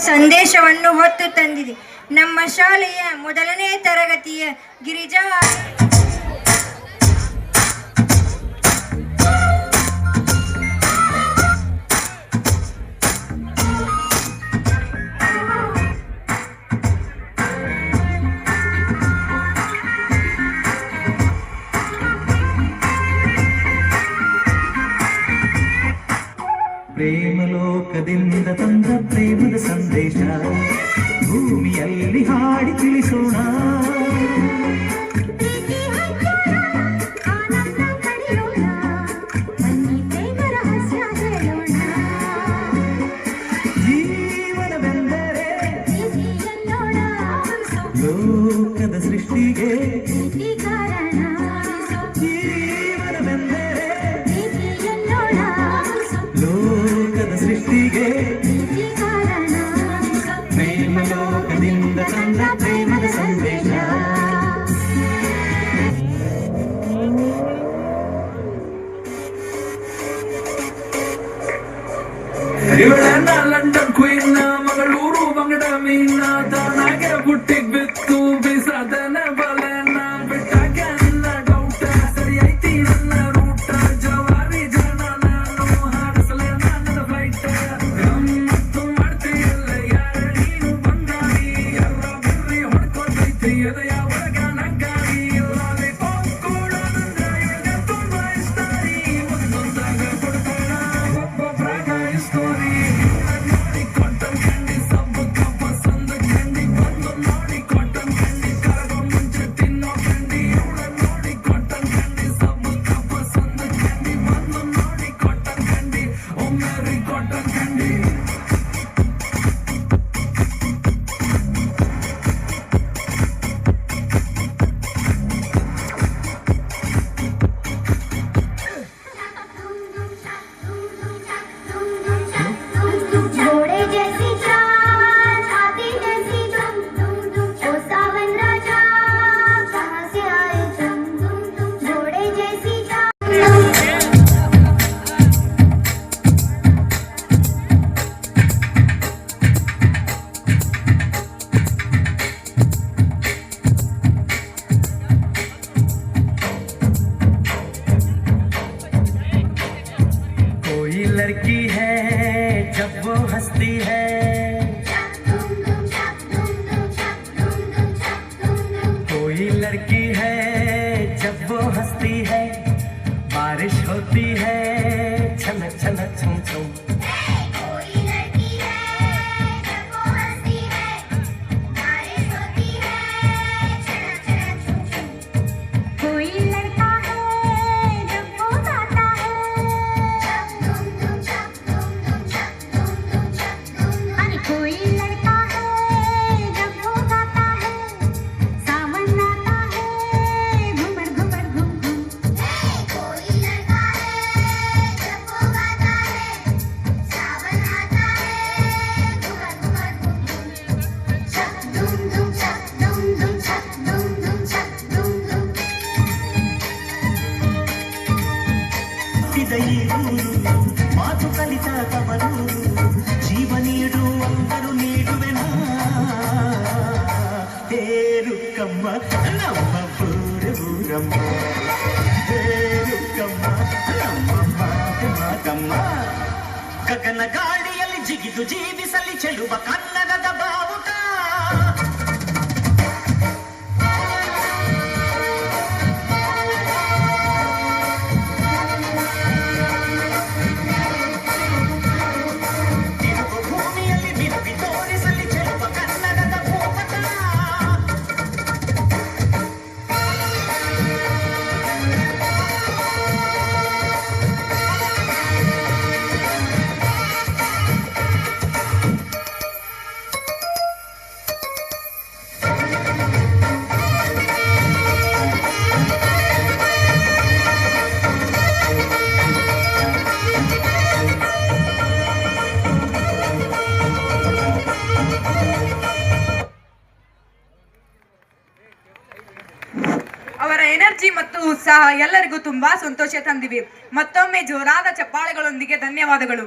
ಸಂದೇಶವನ್ನು ಹೊತ್ತು ತಂದಿದೆ. ನಮ್ಮ ಶಾಲೆಯ ಮೊದಲನೇ ತರಗತಿಯ ಗಿರಿಜಾ ಪ್ರೇಮಲೋಕದಿಂದ ತಂದ ಪ್ರೇಮದ ಸಂದೇಶ ಭೂಮಿಯಲ್ಲಿ ಹಾಡಿ ತಿಳಿಸೋಣ. ಜೀವನವೆಂದರೆ ಲೋಕದ ಸೃಷ್ಟಿಗೆ ಪ್ರೇಮಲೋಕದಿಂದ ತಂದ ಪ್ರೇಮದ ಸಂದೇಶ. ಇವಳನ್ನ ಲಂಡನ್ ಕ್ವೀನ್ ಮಗಳೂರು ಬಂಗಡ ಮೀನ ತಾನಾಗೆ ಬುಟ್ಟಿಗ್ ಬಿತ್ತು ಬಿಸಾದನ ಬಲನ ಬಿಟ್ಟಾಗ ನನ್ನ ಡೌಟ ಸರಿ ಐತಿ ನನ್ನ ರೂಟ ಜವಾರಿ ಜನ ನಾನು ಹಾರಿಸಲ ನನ್ನ ಫ್ಲೈಟ್ ಗಮ್ಮತ್ತು ಮಾಡ್ತೀಯಲ್ಲ ಯಾರ ನೀನು ಬಂಗಾರಿ ಎಲ್ಲ ಬರ್ರಿ ಹೊಡ್ಕೊತೈತಿ ಎದೆಯ ಒಳಗ ನಗ್ಗಾರಿ ಲಾಲಿಪಾಪ್ ಕೂಡ ನಂದ್ರ ಇವಳಿಗೆ ತುಂಬಾ ಇಷ್ಟ ರೀ ಒಂದೊಂದಾಗ ಕೊಡ್ತಾಳ ಒಬ್ಬೊಬ್ರಾಗ ಇಸ್ಕೋರಿ ನೋಡಿ ಕಾಟನ್ ಕ್ಯಾಂಡಿ ಸಬ್ಬು ಕಪ್ಪ ಸಂದ ಕ್ಯಾಂಡಿ ಬಂದು ನೋಡಿ ಕಾಟನ್ ಕ್ಯಾಂಡಿ ಕರಗೋ ಮುಂಚೆ ತಿನ್ನೋ ಕ್ಯಾಂಡಿ ಇವಳ ನೋಡಿ ಕಾಟನ್ ಕ್ಯಾಂಡಿ ಸಬ್ಬು ಕಪ್ಪ ಸಂದ ಕ್ಯಾಂಡಿ ಬಂದು ನೋಡಿ ಕಾಟನ್ ಕ್ಯಾಂಡಿ ಒಮ್ಮೆ ರೀ ಕಾಟನ್ ಕ್ಯಾಂಡಿ. घोड़े जैसी चाल हाथी जैसी दुम ओ सावन राजा कहाँ से आए तुम घोड़े जैसी चाल. कोई लड़की है जब वो हंसती है कोई लड़की है जब वो हंसती है बारिश होती है छलक छलक छुम छुम. कोई लड़की है जब वो हंसती है बारिश होती है छलक छलक छुम छुम. कोई लड़का है जब वो गाता है अरे कोई लड़का है जब वो गाता है सावन आता है घुमर घुमर घुम घुम. कोई लड़का है जब वो गाता है सावन आता है घुमर घुमर घुम घुम. छक दुम दुम छक दुम दुम छक दुम दुम छक दुम दुम. ಈ ಊರು ಮಾತು ಕಲಿತ ತವರೂರು ಜೀವ ನೀಡು ಅಂದರು ನೀಡುವೆನಾ ಹೇರುಕ್ಕಮ್ಮ ನಮ್ಮ ಊರಮ್ಮ ಹೇರುಕ್ಕಮ್ಮ ನಮ್ಮ ಮಾತಮ್ಮ ಗಗನ ಗಾಳಿಯಲ್ಲಿ ಜಿಗಿದು ಜೀವಿಸಲಿ ಚೆಲುವ ಕನ್ನಡದ ಬಾವುಟ. ಭೂಮಿಯಲ್ಲಿ ಬಿರುಗಿ ತೋರಿಸಲಿ ಚೆಲುವ ಕನ್ನಡದ ಭೂಪಟ. ಎನರ್ಜಿ ಮತ್ತು ಉತ್ಸಾಹ ಎಲ್ಲರಿಗೂ ತುಂಬಾ ಸಂತೋಷ ತಂದಿವೆ. ಮತ್ತೊಮ್ಮೆ ಜೋರಾದ ಚಪ್ಪಾಳೆಗಳೊಂದಿಗೆ ಧನ್ಯವಾದಗಳು.